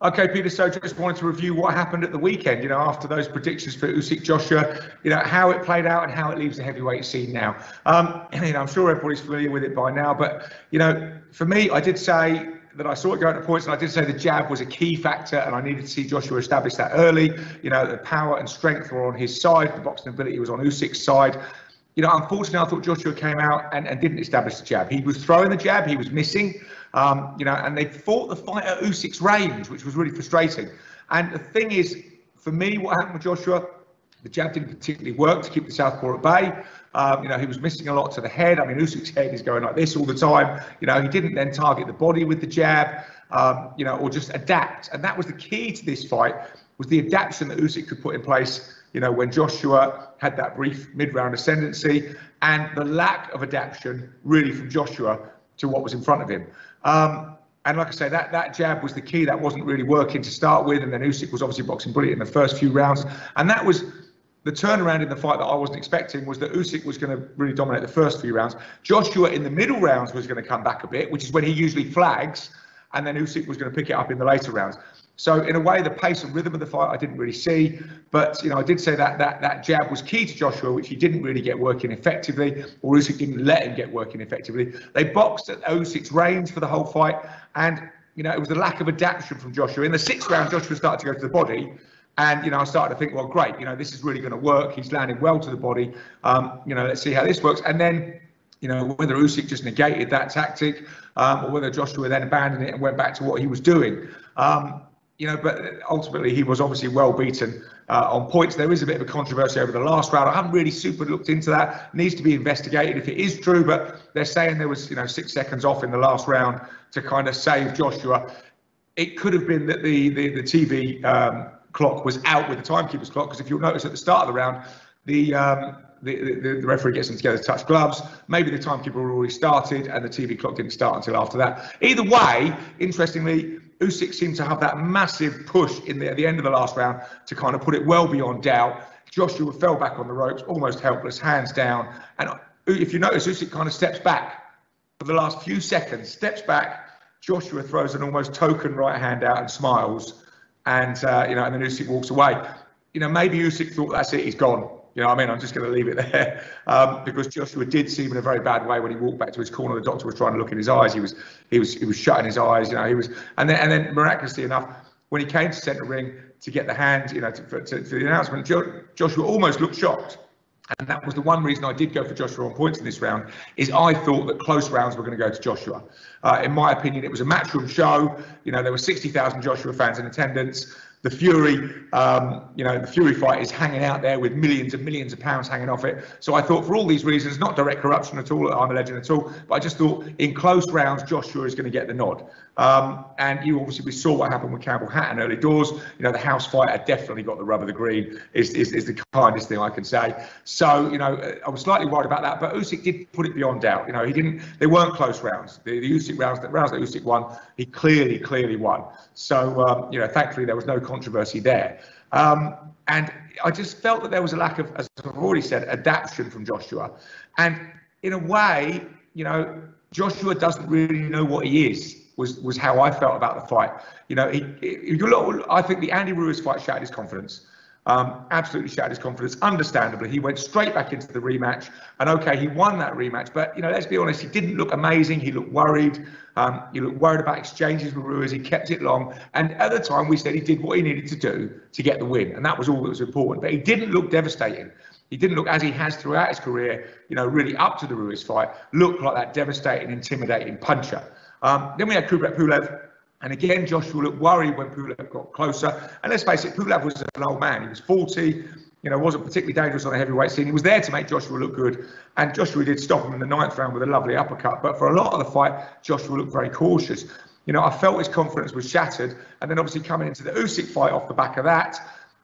Okay, Peter, so just wanted to review what happened at the weekend, after those predictions for Usyk Joshua, how it played out and how it leaves the heavyweight scene now. I'm sure everybody's familiar with it by now, but, for me, I did say that I saw it go to points, and I did say the jab was a key factor, and I needed to see Joshua establish that early. The power and strength were on his side, the boxing ability was on Usyk's side. Unfortunately, I thought Joshua came out and didn't establish the jab. He was throwing the jab, he was missing, and they fought the fight at Usyk's range, which was really frustrating. And the thing is, for me, what happened with Joshua, the jab didn't particularly work to keep the southpaw at bay. He was missing a lot to the head. Usyk's head is going like this all the time. He didn't then target the body with the jab, or just adapt. And that was the key to this fight, was the adaption that Usyk could put in place, when Joshua had that brief mid-round ascendancy, and the lack of adaptation really from Joshua to what was in front of him. And like I say, that jab was the key. That wasn't really working to start with, and then Usyk was obviously boxing brilliant in the first few rounds, and that was the turnaround in the fight that I wasn't expecting, was that Usyk was going to really dominate the first few rounds. Joshua in the middle rounds was going to come back a bit, which is when he usually flags, and then Usyk was going to pick it up in the later rounds. So in a way, the pace and rhythm of the fight I didn't really see, but I did say that jab was key to Joshua, which he didn't really get working effectively, or Usyk didn't let him get working effectively. They boxed at Usyk's range for the whole fight, and it was the lack of adaptation from Joshua. In the sixth round, Joshua started to go to the body, and I started to think, well, great, this is really going to work. He's landing well to the body. Let's see how this works. And then, whether Usyk just negated that tactic, or whether Joshua then abandoned it and went back to what he was doing. But ultimately he was obviously well beaten on points. There is a bit of a controversy over the last round. I haven't really super looked into that. It needs to be investigated if it is true, but they're saying there was 6 seconds off in the last round to kind of save Joshua. It could have been that the TV clock was out with the timekeeper's clock, because if you'll notice at the start of the round, the referee gets them together to touch gloves. Maybe the timekeeper already started and the TV clock didn't start until after that. Either way, interestingly, Usyk seemed to have that massive push at the end of the last round to kind of put it well beyond doubt. Joshua fell back on the ropes, almost helpless, hands down. And if you notice, Usyk kind of steps back for the last few seconds, steps back. Joshua throws an almost token right hand out and smiles. And, and then Usyk walks away. Maybe Usyk thought, that's it, he's gone. I'm just going to leave it there, because Joshua did seem in a very bad way when he walked back to his corner. The doctor was trying to look in his eyes. He was shutting his eyes. And then miraculously enough, when he came to centre ring to get the hand, to the announcement, Joshua almost looked shocked. And that was the one reason I did go for Joshua on points in this round, is I thought that close rounds were going to go to Joshua. In my opinion, it was a matchroom show. There were 60,000 Joshua fans in attendance. The Fury fight is hanging out there with millions and millions of pounds hanging off it. So I thought, for all these reasons, not direct corruption at all, I'm a legend at all, but I just thought in close rounds, Joshua is going to get the nod. And we saw what happened with Campbell Hatton early doors. The house fighter definitely got the rub of the green, is the kindest thing I can say. So, I was slightly worried about that, but Usyk did put it beyond doubt. They weren't close rounds. The Usyk rounds, the rounds that Usyk won, he clearly won. So, thankfully there was no controversy there. And I just felt that there was a lack of, as I've already said, adaptation from Joshua. And in a way, Joshua doesn't really know what he is, was how I felt about the fight. I think the Andy Ruiz fight shattered his confidence. Absolutely shattered his confidence. Understandably, he went straight back into the rematch, and okay, he won that rematch. But let's be honest, he didn't look amazing. He looked worried. He looked worried about exchanges with Ruiz. He kept it long, and at the time, we said he did what he needed to do to get the win, and that was all that was important. But he didn't look devastating. He didn't look, as he has throughout his career, really up to the Ruiz fight, look like that devastating, intimidating puncher. Then we had Kubrat Pulev. And again, Joshua looked worried when Pulev got closer. And let's face it, Pulev was an old man. He was 40, wasn't particularly dangerous on the heavyweight scene. He was there to make Joshua look good. And Joshua did stop him in the 9th round with a lovely uppercut. But for a lot of the fight, Joshua looked very cautious. I felt his confidence was shattered. And then obviously coming into the Usyk fight off the back of that,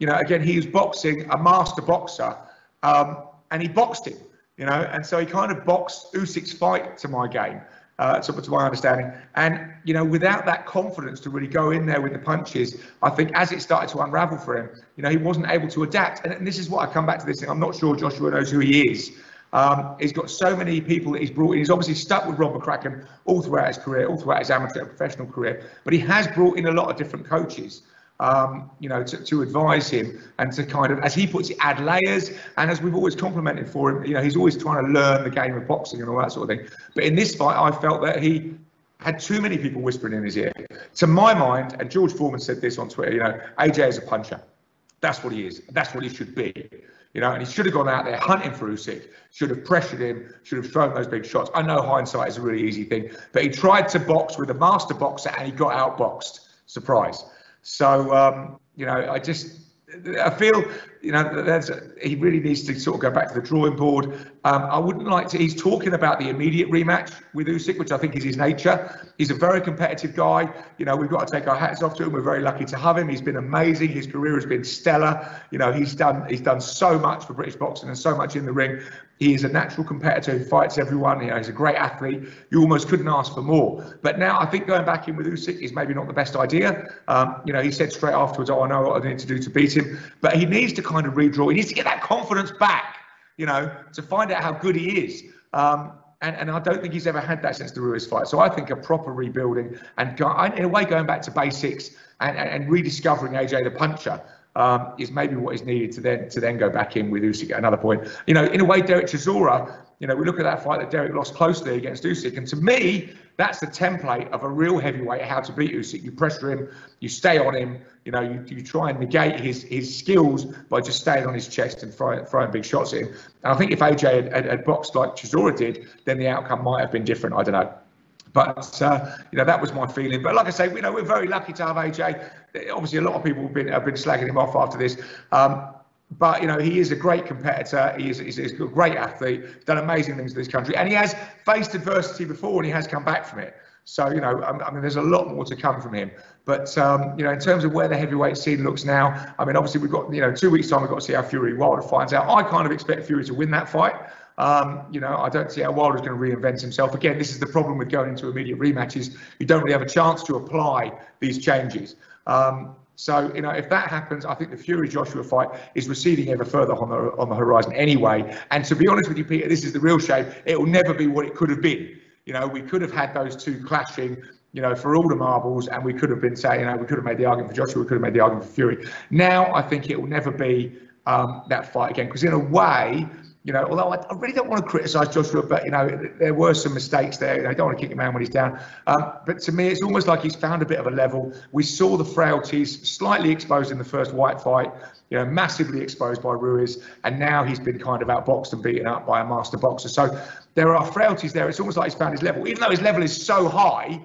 again, he was boxing a master boxer. And he boxed him, and so he kind of boxed Usyk's fight to my game. To my understanding, and without that confidence to really go in there with the punches, I think as it started to unravel for him, he wasn't able to adapt. And this is what I come back to this thing. I'm not sure Joshua knows who he is. He's got so many people that he's brought in. He's obviously stuck with Rob McCracken all throughout his career, all throughout his amateur and professional career, but he has brought in a lot of different coaches, you know, to advise him and to kind of, as he puts it, add layers. And as we've always complimented for him, you know, he's always trying to learn the game of boxing and all that sort of thing. But in this fight, I felt that he had too many people whispering in his ear. To my mind, and George Foreman said this on Twitter, you know, AJ is a puncher. That's what he is. That's what he should be. You know, and he should have gone out there hunting for Usyk, should have pressured him, should have thrown those big shots. I know hindsight is a really easy thing, but he tried to box with a master boxer and he got outboxed. Surprise. So, you know, I feel, you know, he really needs to sort of go back to the drawing board. I wouldn't like to, he's talking about the immediate rematch with Usyk, which I think is his nature. He's a very competitive guy. You know, we've got to take our hats off to him. We're very lucky to have him. He's been amazing. His career has been stellar. You know, he's done so much for British boxing and so much in the ring. He is a natural competitor who fights everyone. You know, he's a great athlete. You almost couldn't ask for more. But now I think going back in with Usyk is maybe not the best idea. You know, he said straight afterwards, oh, I know what I need to do to beat him. But he needs to kind of redraw. He needs to get that confidence back, you know, to find out how good he is. And I don't think he's ever had that since the Ruiz fight. So I think a proper rebuilding and in a way going back to basics and rediscovering AJ the puncher is maybe what is needed to then go back in with Usyk at another point. You know, in a way, Derek Chisora, you know, we look at that fight that Derek lost closely against Usyk, and to me, that's the template of a real heavyweight, how to beat Usyk. You pressure him, you stay on him, you know, you try and negate his skills by just staying on his chest and throwing big shots at him. And I think if AJ had boxed like Chisora did, then the outcome might have been different. I don't know. But, you know, that was my feeling. But like I say, you know, we're very lucky to have AJ. Obviously, a lot of people have been slagging him off after this. But, you know, he is a great competitor. He's a great athlete. He's done amazing things for this country. And he has faced adversity before and he has come back from it. So, you know, I mean, there's a lot more to come from him. But, you know, in terms of where the heavyweight scene looks now, I mean, obviously, we've got, you know, 2 weeks' time, we've got to see how Fury Wilder finds out. I kind of expect Fury to win that fight. You know, I don't see how Wilder's going to reinvent himself. Again, this is the problem with going into immediate rematches. You don't really have a chance to apply these changes. So, you know, if that happens, I think the Fury-Joshua fight is receding ever further on the horizon anyway. And to be honest with you, Peter, this is the real shame. It will never be what it could have been. You know, we could have had those two clashing, you know, for all the marbles, and we could have been saying, you know, we could have made the argument for Joshua, we could have made the argument for Fury. Now, I think it will never be that fight again, because in a way, you know, although I really don't want to criticise Joshua, but, you know, there were some mistakes there. You know, I don't want to kick a man when he's down. But to me, it's almost like he's found a bit of a level. We saw the frailties slightly exposed in the first White fight, you know, massively exposed by Ruiz. And now he's been kind of outboxed and beaten up by a master boxer. So there are frailties there. It's almost like he's found his level. Even though his level is so high,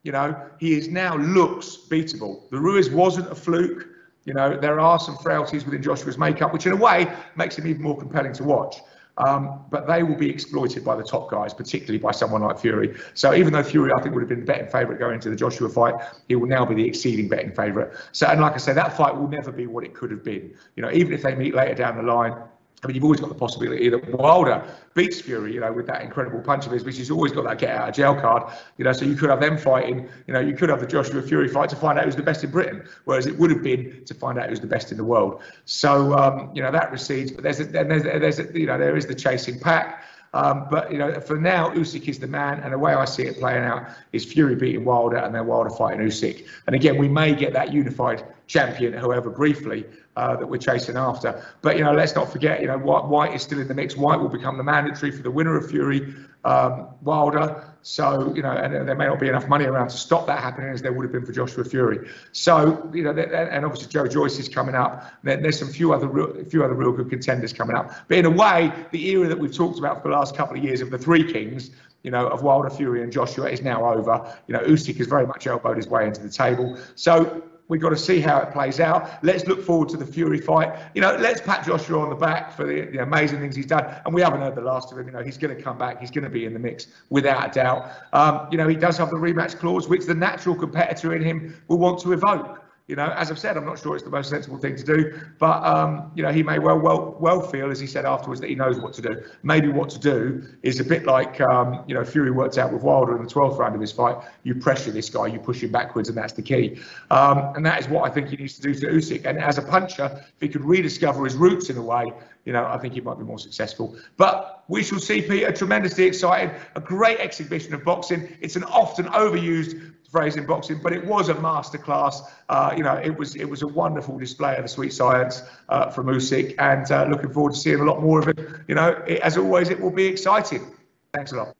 you know, he is now looks beatable. The Ruiz wasn't a fluke. You know, there are some frailties within Joshua's makeup, which in a way makes him even more compelling to watch. But they will be exploited by the top guys, particularly by someone like Fury. So even though Fury, I think, would have been the betting favourite going into the Joshua fight, he will now be the exceeding betting favourite. So, and like I say, that fight will never be what it could have been. You know, even if they meet later down the line, I mean, you've always got the possibility that Wilder beats Fury, you know, with that incredible punch of his, which he's always got that get out of jail card, you know, so you could have them fighting, you know, you could have the Joshua Fury fight to find out who's the best in Britain, whereas it would have been to find out who's the best in the world. So, you know, that recedes, but there's you know, there is the chasing pack. But, you know, for now, Usyk is the man, and the way I see it playing out is Fury beating Wilder and then Wilder fighting Usyk. And again, we may get that unified champion, however briefly, that we're chasing after. But, you know, let's not forget, you know, White is still in the mix. White will become the mandatory for the winner of Fury Wilder. So, you know, and there may not be enough money around to stop that happening as there would have been for Joshua Fury. So, you know, and obviously Joe Joyce is coming up. There's some few other real good contenders coming up. But in a way, the era that we've talked about for the last couple of years of the three kings, you know, of Wilder, Fury and Joshua is now over. You know, Usyk has very much elbowed his way into the table. So we've got to see how it plays out. Let's look forward to the Fury fight. You know, let's pat Joshua on the back for the amazing things he's done. And we haven't heard the last of him. You know, he's going to come back. He's going to be in the mix without a doubt. You know, he does have the rematch clause, which the natural competitor in him will want to evoke. You know, as I've said, I'm not sure it's the most sensible thing to do, but you know, he may well feel, as he said afterwards, that he knows what to do. Maybe what to do is a bit like you know, Fury worked out with Wilder in the 12th round of his fight. You pressure this guy, you push him backwards, and that's the key. And that is what I think he needs to do to Usyk. And as a puncher, if he could rediscover his roots in a way, you know, I think he might be more successful. But we shall see, Peter. Tremendously excited. A great exhibition of boxing. It's an often overused phrase in boxing, but it was a masterclass. You know, it was a wonderful display of the sweet science from Usyk, and looking forward to seeing a lot more of it. You know, as always, it will be exciting. Thanks a lot.